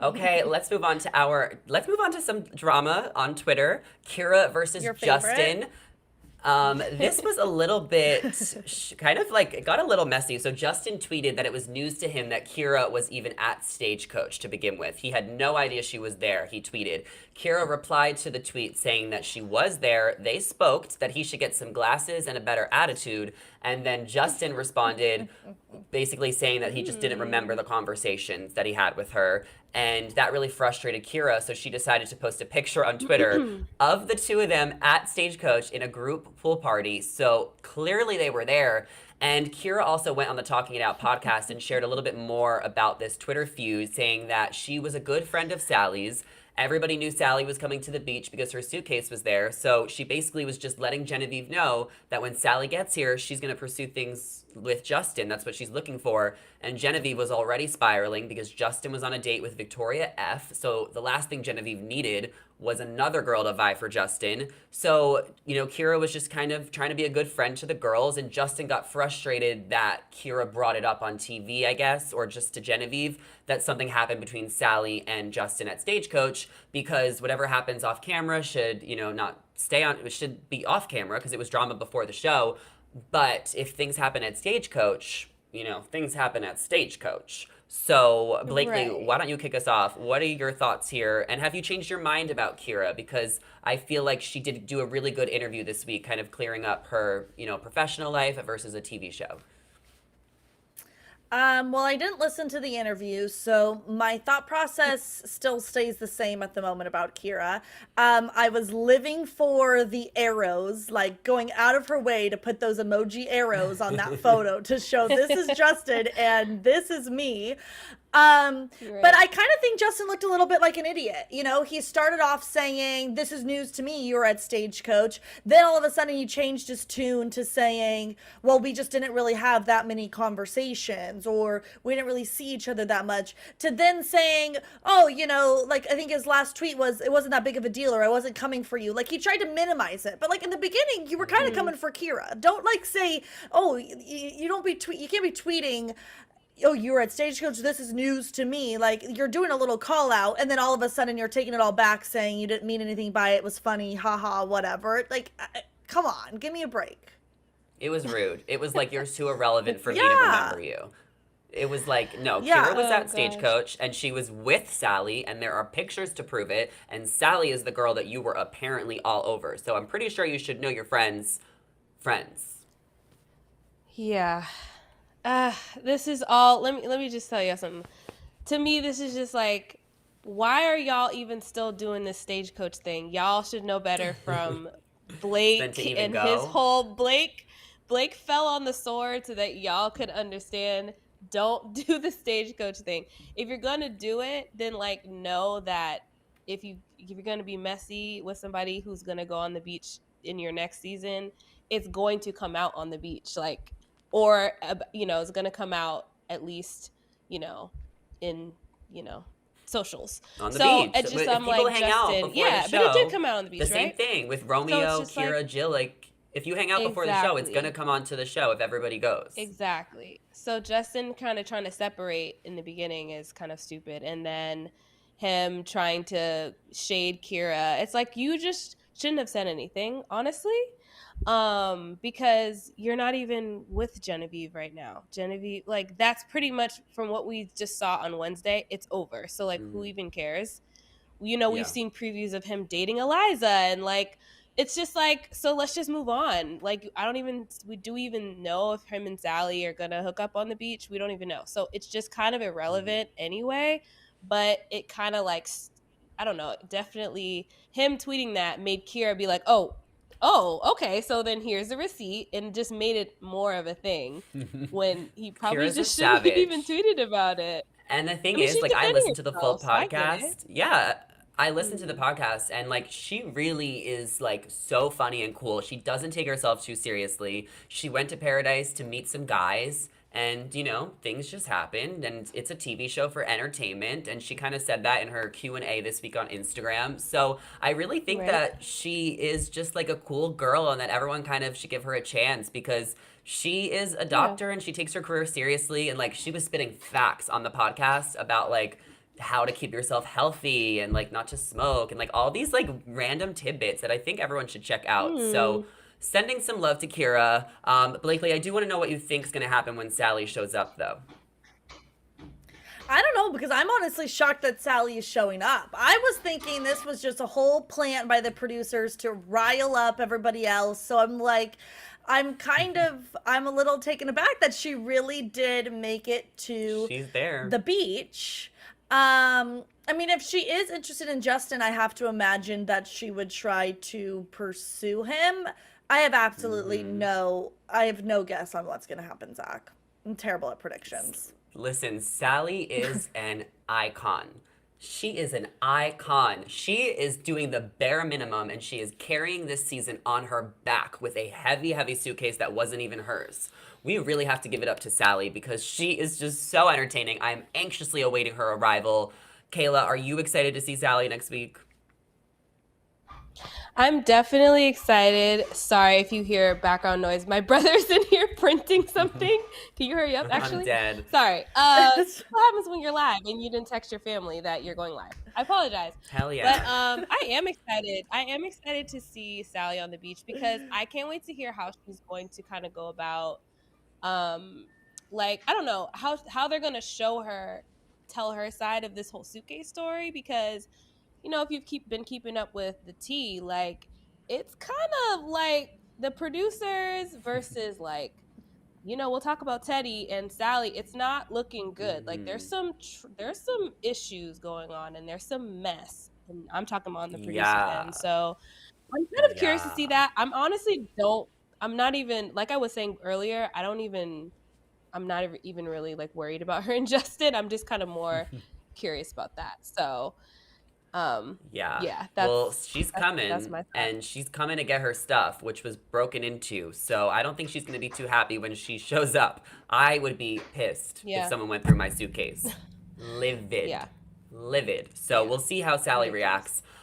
Okay, let's move on to some drama on Twitter. Kira versus Your favorite? Justin. This was a little bit kind of like it got a little messy. So Justin tweeted that it was news to him that Kira was even at Stagecoach to begin with. He had no idea she was there. He tweeted. Kira replied to the tweet saying that she was there. They spoke, that he should get some glasses and a better attitude. And then Justin responded basically saying that he just didn't remember the conversations that he had with her. And that really frustrated Kira, so she decided to post a picture on Twitter of the two of them at Stagecoach in a group pool party. So clearly they were there. And Kira also went on the Talking It Out podcast and shared a little bit more about this Twitter feud, saying that she was a good friend of Sally's. Everybody knew Salley was coming to the beach because her suitcase was there. So she basically was just letting Genevieve know that when Salley gets here, she's going to pursue things with Justin. That's what she's looking for. And Genevieve was already spiraling because Justin was on a date with Victoria F. So the last thing Genevieve needed was another girl to vie for Justin. So, Kira was just kind of trying to be a good friend to the girls, and Justin got frustrated that Kira brought it up on TV, I guess, or just to Genevieve, that something happened between Salley and Justin at Stagecoach, because whatever happens off camera should, not stay on, it should be off camera because it was drama before the show. But if things happen at Stagecoach, things happen at Stagecoach. So, Blakely, Right. why don't you kick us off? What are your thoughts here? And have you changed your mind about Kira? Because I feel like she did do a really good interview this week, kind of clearing up her, professional life versus a TV show. Well, I didn't listen to the interview, so my thought process still stays the same at the moment about Kira. I was living for the arrows, like going out of her way to put those emoji arrows on that photo to show this is Justin and this is me. But Right. I kind of think Justin looked a little bit like an idiot. He started off saying, "This is news to me, you're at Stagecoach." Then all of a sudden he changed his tune to saying, "Well, we just didn't really have that many conversations, or we didn't really see each other that much." To then saying, "Oh, like I think his last tweet was, it wasn't that big of a deal, or I wasn't coming for you." Like he tried to minimize it. But like in the beginning, you were kind of coming for Kira. Don't like say, "Oh, you don't be you can't be tweeting, oh, you were at Stagecoach, this is news to me." Like you're doing a little call out, and then all of a sudden you're taking it all back, saying you didn't mean anything by it, it was funny, haha, whatever. Like, come on, give me a break. It was rude. It was like, you're too irrelevant for me to Yeah, remember you. It was like, no, Kira yeah, was Oh at gosh. Stagecoach and she was with Salley, and there are pictures to prove it. And Salley is the girl that you were apparently all over. So I'm pretty sure you should know your friends. Yeah. This is all. Let me just tell you something. To me, this is just like, why are y'all even still doing this stagecoach thing? Y'all should know better from Then to Blake even and his go. whole Blake. Blake fell on the sword so that y'all could understand. Don't do the stagecoach thing. If you're gonna do it, then like know that if you're gonna be messy with somebody who's gonna go on the beach in your next season, it's going to come out on the beach. Like, or it's going to come out at least you know in you know socials. On the So beach. it just, If I'm people like, hang out Justin, before the yeah, but it did show, come out on the the beach, same right? thing with So it's Romeo, just like, Kira, Jill. Like, if you hang out before the show, it's gonna exactly, come onto the show if everybody goes. exactly. So Justin kind of trying to separate in the beginning is kind of stupid, and then him trying to shade Kira, it's like, you just shouldn't have said anything, honestly. Because you're not even with Genevieve right now. Genevieve, like, that's pretty much from what we just saw on Wednesday, it's over. So like, who Hmm. even cares? We've Yeah. seen previews of him dating Eliza, and like, it's just like, so let's just move on. Like, I don't even, we do even know if him and Sally are gonna hook up on the beach. We don't even know. So it's just kind of Hmm. irrelevant anyway. But it kind of like, I don't know, definitely him tweeting that made Kira be like, oh, okay, so then here's the receipt, and just made it more of a thing when he probably Kira's a just shouldn't have even savage. tweeted about it. And the I thing mean, is, she's like, I defending listened to the full herself, so I get it. podcast. Yeah, I listened to the Mm. podcast, and like, she really is like so funny and cool. She doesn't take herself too seriously. She went to Paradise to meet some guys, and things just happened, and it's a TV show for entertainment. And she kind of said that in her Q&A this week on Instagram. So I really think Right? that she is just like a cool girl, and that everyone kind of should give her a chance because she is a Yeah. doctor and she takes her career seriously. And like, she was spitting facts on the podcast about like, how to keep yourself healthy and like not to smoke and like all these like random tidbits that I think everyone should check out. Hmm. So sending some love to Kira. Blakely, I do want to know what you think is going to happen when Salley shows up, though. I don't know, because I'm honestly shocked that Salley is showing up. I was thinking this was just a whole plant by the producers to rile up everybody else. So I'm like, I'm a little taken aback that she really did make it to She's there. the beach. I mean, if she is interested in Justin, I have to imagine that she would try to pursue him. I have absolutely I have no guess on what's going to happen, Zach. I'm terrible at predictions. Listen, Salley is an icon. She is an icon. She is doing the bare minimum and she is carrying this season on her back with a heavy, heavy suitcase that wasn't even hers. We really have to give it up to Salley because she is just so entertaining. I'm anxiously awaiting her arrival. Kayla, are you excited to see Salley next week? I'm definitely excited. Sorry if you hear background noise. My brother's in here printing something. Can you hurry up, actually? I'm dead. Sorry. What happens when you're live and you didn't text your family that you're going live? I apologize. Hell yeah. But I am excited. I am excited to see Salley on the beach because I can't wait to hear how she's going to kind of go about, like, I don't know, how they're going to tell her side of this whole suitcase story because if you've been keeping up with the tea, like it's kind of like the producers versus like, we'll talk about Teddy and Salley. It's not looking good. Like there's some issues going on and there's some mess. And I'm talking about on the producer end. So I'm kind of curious to see that. I'm not even, like I was saying earlier, I'm not even really like worried about her and Justin. I'm just kind of more curious about that. So well, she's coming, that's my thought. and she's coming to get her stuff, which was broken into. So I don't think she's going to be too happy when she shows up. I would be pissed if someone went through my suitcase. Livid. So we'll see how Salley reacts.